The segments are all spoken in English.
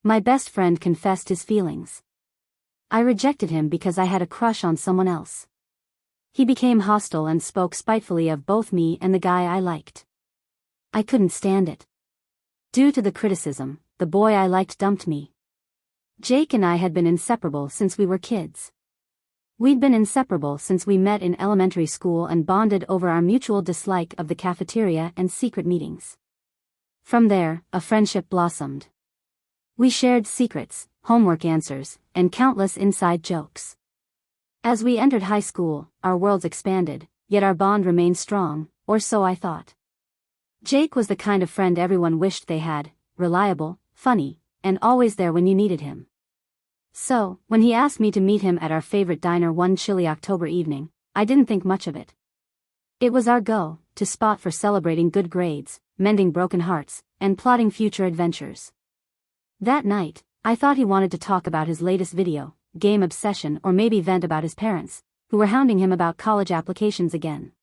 My best friend confessed his feelings. I rejected him because I had a crush on someone else. He became hostile and spoke spitefully of both me and the guy I liked. I couldn't stand it. Due to the criticism, the boy I liked dumped me. Jake and I had been inseparable since we were kids. We'd been inseparable since we met in elementary school and bonded over our mutual dislike of the cafeteria and secret meetings. From there, a friendship blossomed. We shared secrets, homework answers, and countless inside jokes. As we entered high school, our worlds expanded, yet our bond remained strong, or so I thought. Jake was the kind of friend everyone wished they had, reliable, funny, and always there when you needed him. So, when he asked me to meet him at our favorite diner one chilly October evening, I didn't think much of it. It was our go-to spot for celebrating good grades, mending broken hearts, and plotting future adventures. That night, I thought he wanted to talk about his latest video game obsession, or maybe vent about his parents, who were hounding him about college applications again.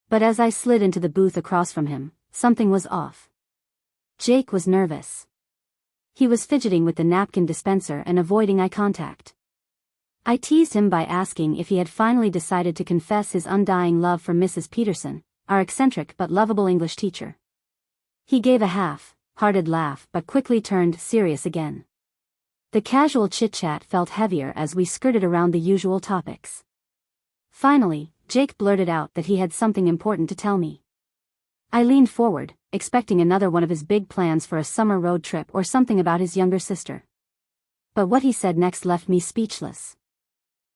But as I slid into the booth across from him, something was off. Jake was nervous. He was fidgeting with the napkin dispenser and avoiding eye contact. I teased him by asking if he had finally decided to confess his undying love for Mrs. Peterson, our eccentric but lovable English teacher. He gave a half-hearted laugh but quickly turned serious again. The casual chit-chat felt heavier as we skirted around the usual topics. Finally, Jake blurted out that he had something important to tell me. I leaned forward, expecting another one of his big plans for a summer road trip or something about his younger sister. But what he said next left me speechless.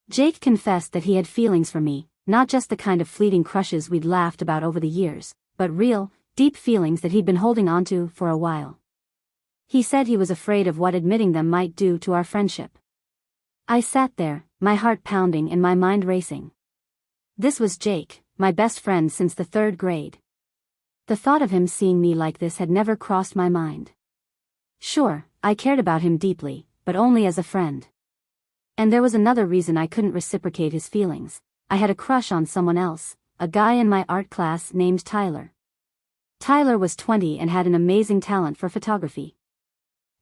Jake confessed that he had feelings for me, not just the kind of fleeting crushes we'd laughed about over the years, but real, deep feelings that he'd been holding onto for a while. He said he was afraid of what admitting them might do to our friendship. I sat there, my heart pounding and my mind racing. This was Jake, my best friend since the 3rd grade. The thought of him seeing me like this had never crossed my mind. Sure, I cared about him deeply, but only as a friend. And there was another reason I couldn't reciprocate his feelings. I had a crush on someone else, a guy in my art class named Tyler. Tyler was 20 and had an amazing talent for photography.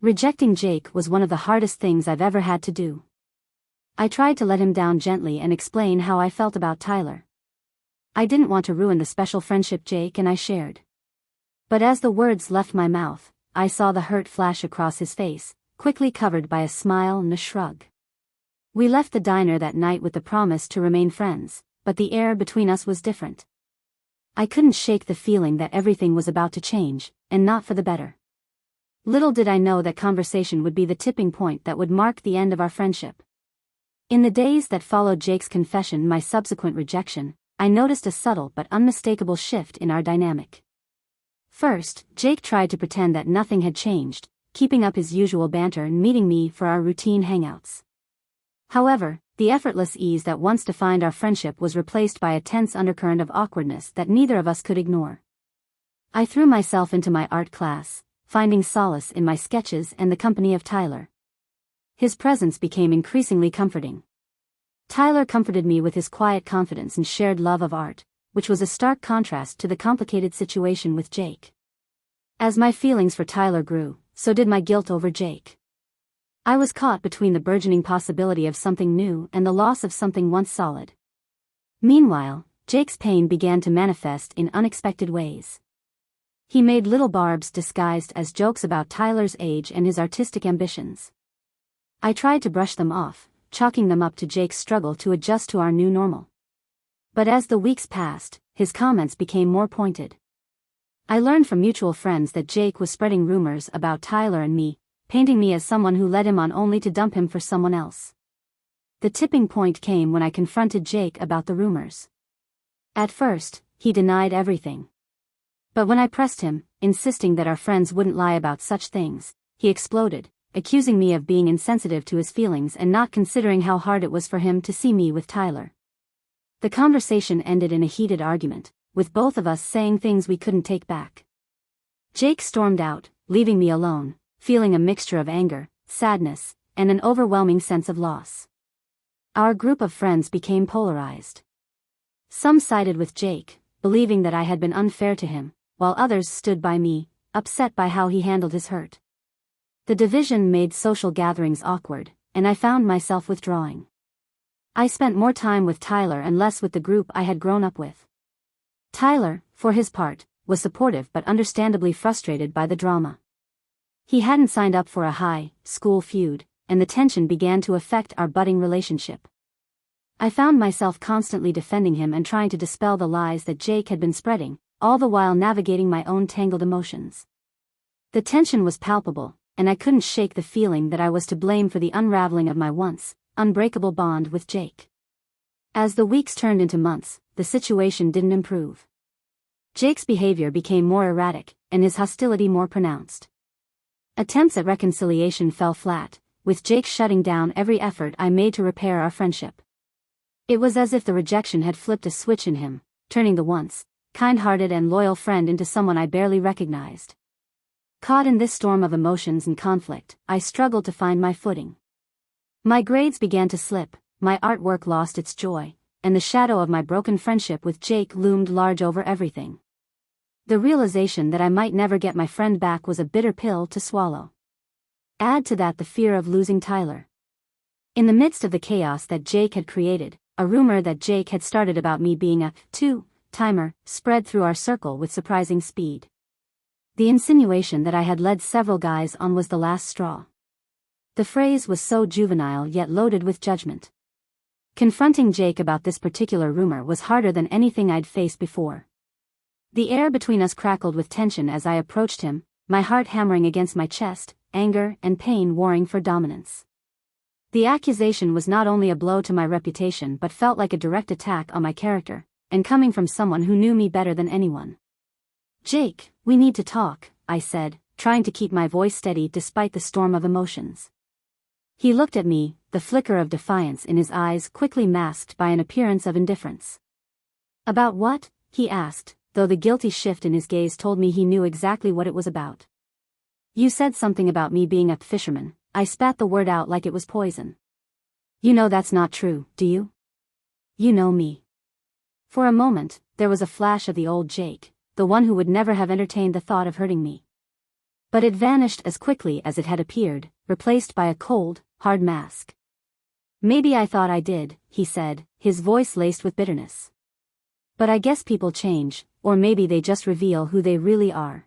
Rejecting Jake was one of the hardest things I've ever had to do. I tried to let him down gently and explain how I felt about Tyler. I didn't want to ruin the special friendship Jake and I shared. But as the words left my mouth, I saw the hurt flash across his face, quickly covered by a smile and a shrug. We left the diner that night with the promise to remain friends, but the air between us was different. I couldn't shake the feeling that everything was about to change, and not for the better. Little did I know that conversation would be the tipping point that would mark the end of our friendship. In the days that followed Jake's confession, my subsequent rejection, I noticed a subtle but unmistakable shift in our dynamic. First, Jake tried to pretend that nothing had changed, keeping up his usual banter and meeting me for our routine hangouts. However, the effortless ease that once defined our friendship was replaced by a tense undercurrent of awkwardness that neither of us could ignore. I threw myself into my art class, finding solace in my sketches and the company of Tyler. His presence became increasingly comforting. Tyler comforted me with his quiet confidence and shared love of art, which was a stark contrast to the complicated situation with Jake. As my feelings for Tyler grew, so did my guilt over Jake. I was caught between the burgeoning possibility of something new and the loss of something once solid. Meanwhile, Jake's pain began to manifest in unexpected ways. He made little barbs disguised as jokes about Tyler's age and his artistic ambitions. I tried to brush them off, chalking them up to Jake's struggle to adjust to our new normal. But as the weeks passed, his comments became more pointed. I learned from mutual friends that Jake was spreading rumors about Tyler and me, painting me as someone who led him on only to dump him for someone else. The tipping point came when I confronted Jake about the rumors. At first, he denied everything. But when I pressed him, insisting that our friends wouldn't lie about such things, he exploded, accusing me of being insensitive to his feelings and not considering how hard it was for him to see me with Tyler. The conversation ended in a heated argument, with both of us saying things we couldn't take back. Jake stormed out, leaving me alone, feeling a mixture of anger, sadness, and an overwhelming sense of loss. Our group of friends became polarized. Some sided with Jake, believing that I had been unfair to him, while others stood by me, upset by how he handled his hurt. The division made social gatherings awkward, and I found myself withdrawing. I spent more time with Tyler and less with the group I had grown up with. Tyler, for his part, was supportive but understandably frustrated by the drama. He hadn't signed up for a high school feud, and the tension began to affect our budding relationship. I found myself constantly defending him and trying to dispel the lies that Jake had been spreading, all the while navigating my own tangled emotions. The tension was palpable, and I couldn't shake the feeling that I was to blame for the unraveling of my once unbreakable bond with Jake. As the weeks turned into months, the situation didn't improve. Jake's behavior became more erratic, and his hostility more pronounced. Attempts at reconciliation fell flat, with Jake shutting down every effort I made to repair our friendship. It was as if the rejection had flipped a switch in him, turning the once kind-hearted and loyal friend into someone I barely recognized. Caught in this storm of emotions and conflict, I struggled to find my footing. My grades began to slip, my artwork lost its joy, and the shadow of my broken friendship with Jake loomed large over everything. The realization that I might never get my friend back was a bitter pill to swallow. Add to that the fear of losing Tyler. In the midst of the chaos that Jake had created, a rumor that Jake had started about me being a two-timer spread through our circle with surprising speed. The insinuation that I had led several guys on was the last straw. The phrase was so juvenile yet loaded with judgment. Confronting Jake about this particular rumor was harder than anything I'd faced before. The air between us crackled with tension as I approached him, my heart hammering against my chest, anger and pain warring for dominance. The accusation was not only a blow to my reputation but felt like a direct attack on my character, and coming from someone who knew me better than anyone. "Jake, we need to talk," I said, trying to keep my voice steady despite the storm of emotions. He looked at me, the flicker of defiance in his eyes quickly masked by an appearance of indifference. "About what?" he asked, though the guilty shift in his gaze told me he knew exactly what it was about. "You said something about me being a fisherman." I spat the word out like it was poison. "You know that's not true, do you? You know me." For a moment, there was a flash of the old Jake, the one who would never have entertained the thought of hurting me. But it vanished as quickly as it had appeared, replaced by a cold, hard mask. "Maybe I thought I did," he said, his voice laced with bitterness. "But I guess people change, or maybe they just reveal who they really are."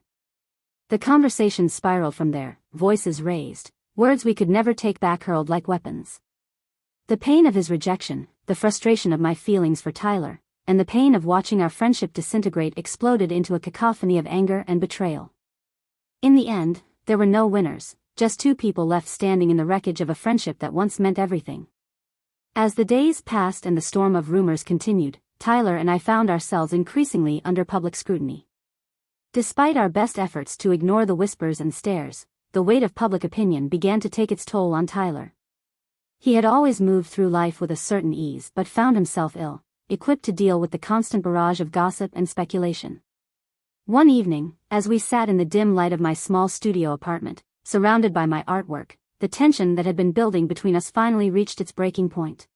The conversation spiraled from there, voices raised, words we could never take back hurled like weapons. The pain of his rejection, the frustration of my feelings for Tyler, and the pain of watching our friendship disintegrate exploded into a cacophony of anger and betrayal. In the end, there were no winners, just two people left standing in the wreckage of a friendship that once meant everything. As the days passed and the storm of rumors continued, Tyler and I found ourselves increasingly under public scrutiny. Despite our best efforts to ignore the whispers and stares, the weight of public opinion began to take its toll on Tyler. He had always moved through life with a certain ease but found himself ill-equipped to deal with the constant barrage of gossip and speculation. One evening, as we sat in the dim light of my small studio apartment, surrounded by my artwork, the tension that had been building between us finally reached its breaking point.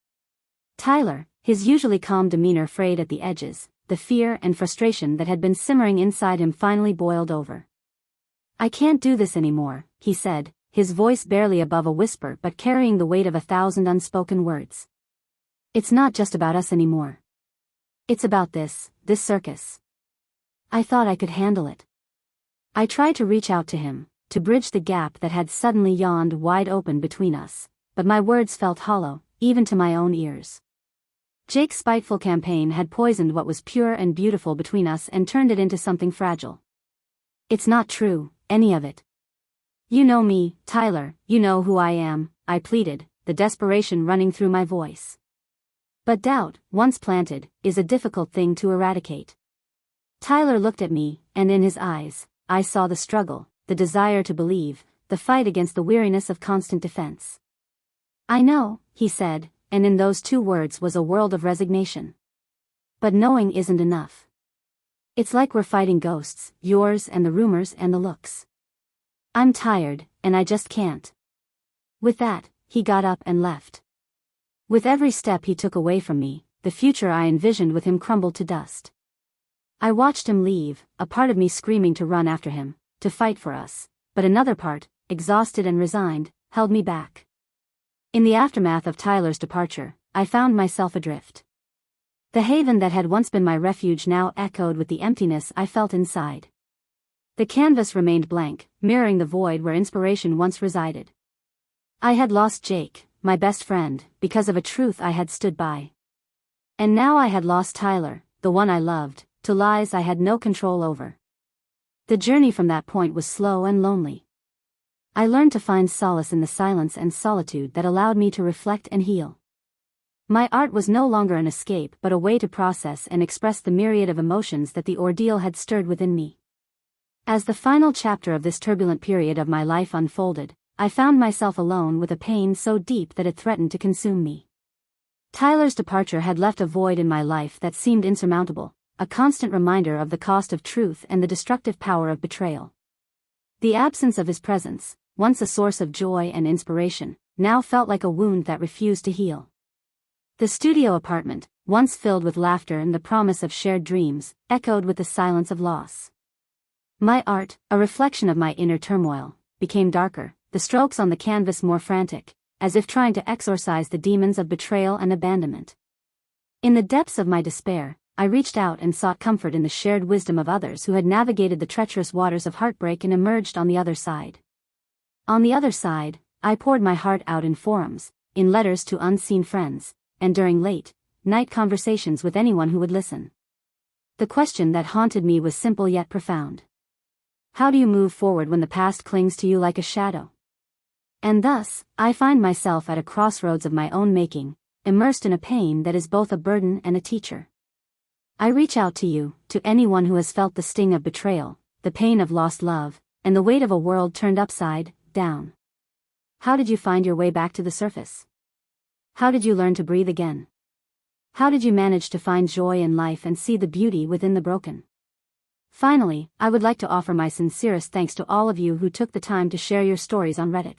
Tyler, his usually calm demeanor frayed at the edges, the fear and frustration that had been simmering inside him finally boiled over. "I can't do this anymore," he said, his voice barely above a whisper but carrying the weight of 1,000 unspoken words. "It's not just about us anymore. It's about this circus." I thought I could handle it. I tried to reach out to him, to bridge the gap that had suddenly yawned wide open between us, but my words felt hollow, even to my own ears. Jake's spiteful campaign had poisoned what was pure and beautiful between us and turned it into something fragile. "It's not true, any of it. You know me, Tyler, you know who I am," I pleaded, the desperation running through my voice. But doubt, once planted, is a difficult thing to eradicate. Tyler looked at me, and in his eyes, I saw the struggle, the desire to believe, the fight against the weariness of constant defense. "I know," he said, and in those two words was a world of resignation. "But knowing isn't enough. It's like we're fighting ghosts, yours and the rumors and the looks. I'm tired, and I just can't." With that, he got up and left. With every step he took away from me, the future I envisioned with him crumbled to dust. I watched him leave, a part of me screaming to run after him, to fight for us, but another part, exhausted and resigned, held me back. In the aftermath of Tyler's departure, I found myself adrift. The haven that had once been my refuge now echoed with the emptiness I felt inside. The canvas remained blank, mirroring the void where inspiration once resided. I had lost Jake, my best friend, because of a truth I had stood by. And now I had lost Tyler, the one I loved, to lies I had no control over. The journey from that point was slow and lonely. I learned to find solace in the silence and solitude that allowed me to reflect and heal. My art was no longer an escape but a way to process and express the myriad of emotions that the ordeal had stirred within me. As the final chapter of this turbulent period of my life unfolded, I found myself alone with a pain so deep that it threatened to consume me. Tyler's departure had left a void in my life that seemed insurmountable, a constant reminder of the cost of truth and the destructive power of betrayal. The absence of his presence, once a source of joy and inspiration, now felt like a wound that refused to heal. The studio apartment, once filled with laughter and the promise of shared dreams, echoed with the silence of loss. My art, a reflection of my inner turmoil, became darker, the strokes on the canvas more frantic, as if trying to exorcise the demons of betrayal and abandonment. In the depths of my despair, I reached out and sought comfort in the shared wisdom of others who had navigated the treacherous waters of heartbreak and emerged on the other side. On the other side, I poured my heart out in forums, in letters to unseen friends, and during late-night conversations with anyone who would listen. The question that haunted me was simple yet profound. How do you move forward when the past clings to you like a shadow? And thus, I find myself at a crossroads of my own making, immersed in a pain that is both a burden and a teacher. I reach out to you, to anyone who has felt the sting of betrayal, the pain of lost love, and the weight of a world turned upside down. How did you find your way back to the surface? How did you learn to breathe again? How did you manage to find joy in life and see the beauty within the broken? Finally, I would like to offer my sincerest thanks to all of you who took the time to share your stories on Reddit.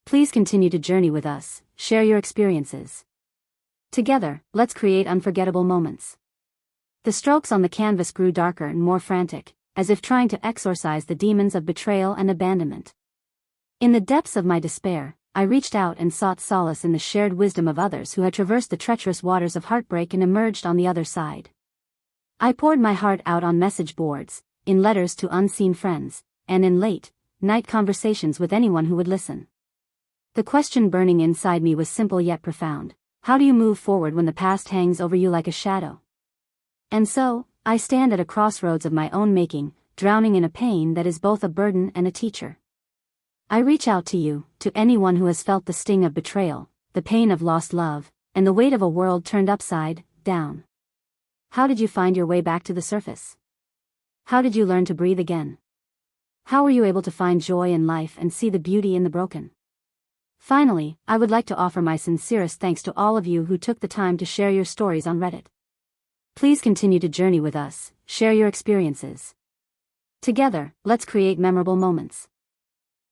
Please continue to journey with us, share your experiences. Together, let's create unforgettable moments. The strokes on the canvas grew darker and more frantic, as if trying to exorcise the demons of betrayal and abandonment. In the depths of my despair, I reached out and sought solace in the shared wisdom of others who had traversed the treacherous waters of heartbreak and emerged on the other side. I poured my heart out on message boards, in letters to unseen friends, and in late-night conversations with anyone who would listen. The question burning inside me was simple yet profound. How do you move forward when the past hangs over you like a shadow? And so, I stand at a crossroads of my own making, drowning in a pain that is both a burden and a teacher. I reach out to you, to anyone who has felt the sting of betrayal, the pain of lost love, and the weight of a world turned upside down. How did you find your way back to the surface? How did you learn to breathe again? How were you able to find joy in life and see the beauty in the broken? Finally, I would like to offer my sincerest thanks to all of you who took the time to share your stories on Reddit. Please continue to journey with us, share your experiences. Together, let's create memorable moments.